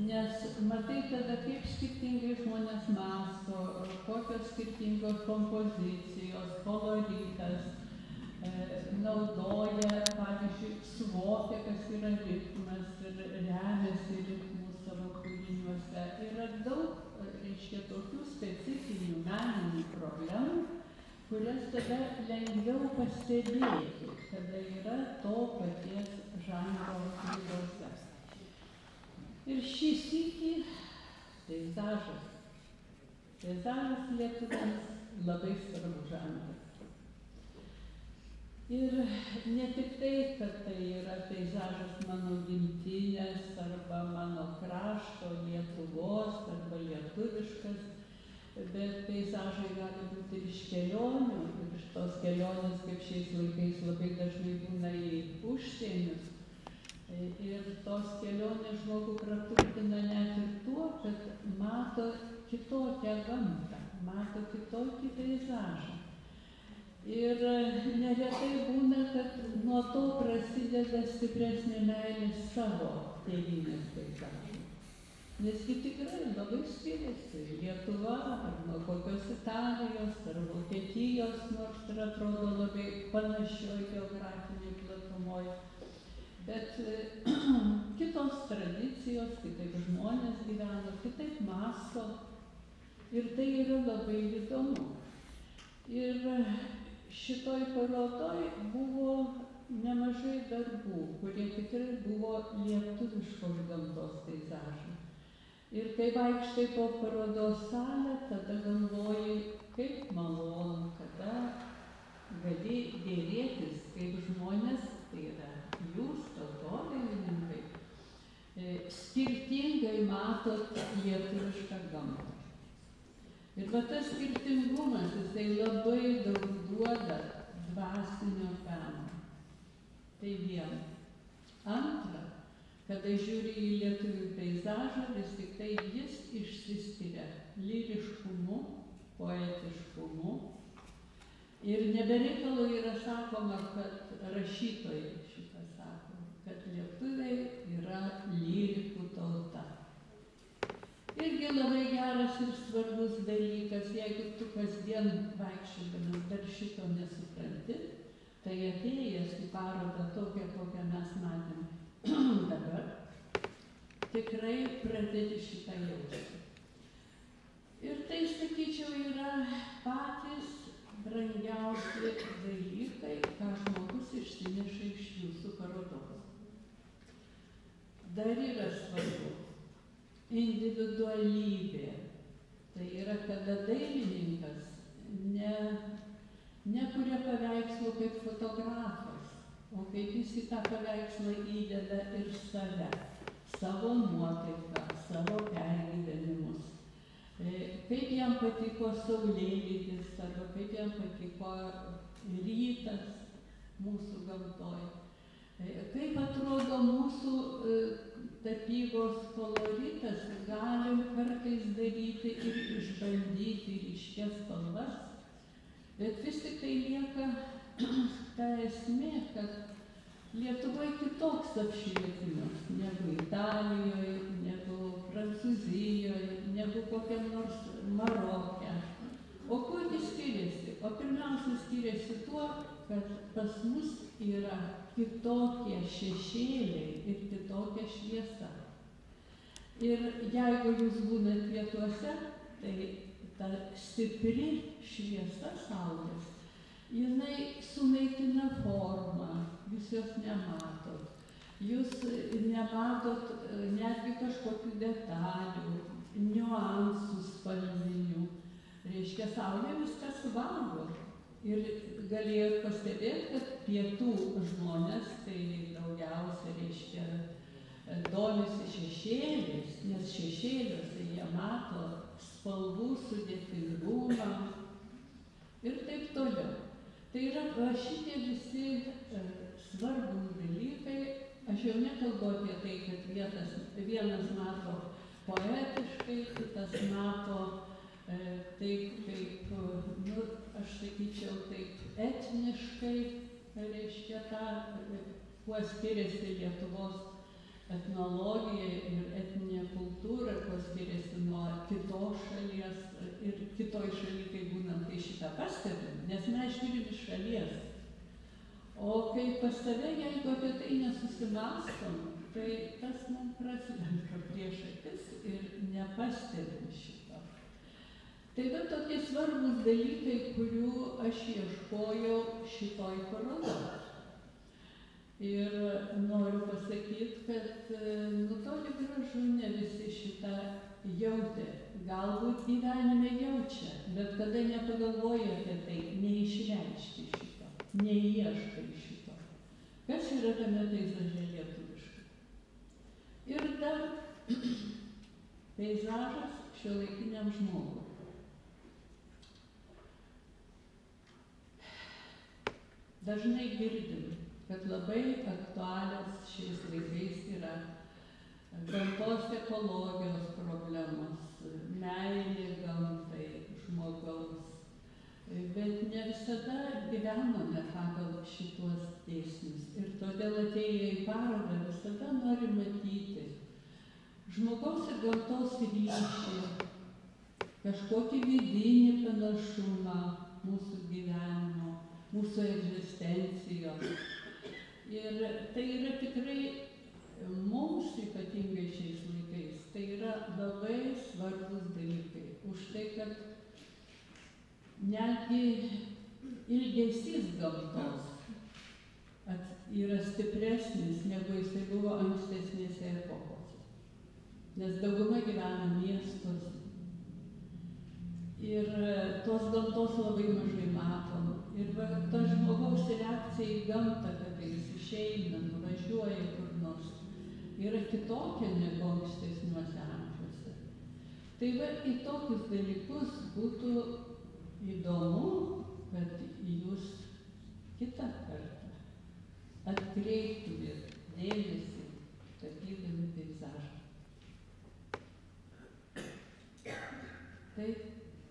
Nes matai tada, kaip skirtingai žmonės mąsto, kokios skirtingos kompozicijos, koloritas, naudoja, pavyzdžiui, suvokia, kas yra ritmas ir remiasi ritmų savo kūriniuose. Yra daug, reiškia, tokių specifinių meninių problemų, kurias tada lengviau pastebėti, kada yra to paties žanro ribose. Ir šį sykį peizažas. Peizažas lietuviams labai svarbus žanras. Ir ne tik tai, kad tai yra peizažas mano gimtinės arba mano krašto, Lietuvos arba lietuviškas, bet peizažai gali būti ir iš kelionių, ir iš tos kelionės, kaip šiais laikais labai dažnai būna į užsienius. Ir tos kelionės žmogų praturtina net ir tuo, kad mato kitokią gamtą, mato kitokį peizažą. Ir neretai būna, kad nuo to prasideda stipresnė meilė savo tėvynės peizažui. Nesgi tikrai labai skiriasi Lietuva, ar nuo kokios Italijos, ar Vokietijos, nors ir atrodo labai panašioj geografinėj platumoj. Bet kitos tradicijos, kitaip žmonės gyvena, kitaip mąsto. Ir tai yra labai įdomu. Ir šitoj parodoj buvo nemažai darbų, kurie tikrai buvo lietuviškos gamtos peizažai. Ir kai vaikštai po parodos salę, tada galvoji, kaip malonu, kada gali dėrėtis, kaip žmonės, tai yra jūs, tautodailininkai, skirtingai matot lietuvišką gamtą. Ir va tas skirtingumas, jisai labai daug duoda dvasinio peno. Tai viena. Antra, kada žiūri į lietuvių peizažą, vis tik tai jis išsiskiria lyriškumu, poetiškumu. Ir nebereikalo yra sakoma, kad rašytojai šitą sako, kad lietuviai yra lyrikų tauta. Irgi labai geras ir svarbus dalykas, jeigu tu kasdien vaikščiodamas dar šito nesupranti, tai atėjęs į parodą tokią, kokią mes matėm dabar, tikrai pradedi šitą jausti. Ir tai, sakyčiau, yra patys brangiausi dalykai, ką žmogus išsineša iš jūsų parodos. Dar yra svarbu individualybė. Tai yra, kada dailininkas nekuria paveikslų kaip fotografas, o kaip jis į tą paveikslą įdeda ir save, savo nuotaiką, savo pergyvenimus. Kaip jam patiko saulėlydis, arba kaip jam patiko rytas mūsų gamtoje. Kaip atrodo mūsų tapybos koloritas, galim kartais daryti ir išbandyti ryškias spalvas, bet vis tik tai lieka ta esmė, kad Lietuvoje kitoks apšvietimas negu Italijoje, negu Prancūzijoje, negu kokiam nors Maroke. O kurgi skiriasi? O pirmiausia skiriasi tuo, kad pas mus yra kitokie šešėliai ir kitokia šviesa. Ir jeigu jūs būnat pietuose, tai ta stipri šviesa saulės, jinai sunaikina formą, jūs jos nematot. Jūs nematot netgi kažkokių detalių, niuansų spalvinių. Reiškia, saulė viską suvalgo. Ir galėjot pastebėti, kad pietų žmonės tai daugiausia, reiškia, domisi šešėliais, nes šešėliuose jie mato spalvų sudėtingumą ir taip toliau. Tai yra šitie visi svarbus dalykai. Aš jau nekalbu apie tai, kad vienas mato poetiškai, kitas mato taip kaip, aš sakyčiau, taip etniškai, reiškia tą, kuo skiriasi Lietuvos etnologija ir etninė kultūra. šalies. O kai pas save, jeigu apie tai nesusimąstom, tai tas man praslenka prieš akis ir nepastebim šito. Tai va tokie svarbus dalykai, kurių aš ieškojau šitoj parodoj. Ir noriu pasakyti, kad toli gražu ne visi šitą jautė. Galbūt gyvenime jaučia, bet kada nepagalvoja apie tai, neišreiškia šito, neieškai šito. Kas yra tame peizaže lietuviškai? Ir dar peizažas šiuolaikiniam žmogui. Dažnai girdim, kad labai aktualios šiais laikais yra gamtos ekologijos problemos, meilė gamtai, žmogaus. Bet ne visada gyvename pagal šituos dėsnius. Ir todėl atėję į parodą visada nori matyti žmogaus ir gamtos ryšį, kažkokį vidinį panašumą mūsų gyvenimo, mūsų egzistencijos. Ir tai yra tikrai mums, ypatingai šiais laikais, tai yra labai svarbus dalykai. Už tai, kad netgi ilgesys gamtos yra stipresnis, negu jisai buvo ankstesnėse epochose. Nes dauguma gyvena miestuose. Ir tos gamtos labai mažai matom. Ir ta žmogaus reakcija į gamtą, kada jis išeina, nuvažiuoja kur nors, yra kitokia negu ankstesniuose amžiuose. Tai va, į tokius dalykus būtų įdomu, kad jūs kitą kartą atkreiptumėt dėmesį, tapydami peizažą. Taip.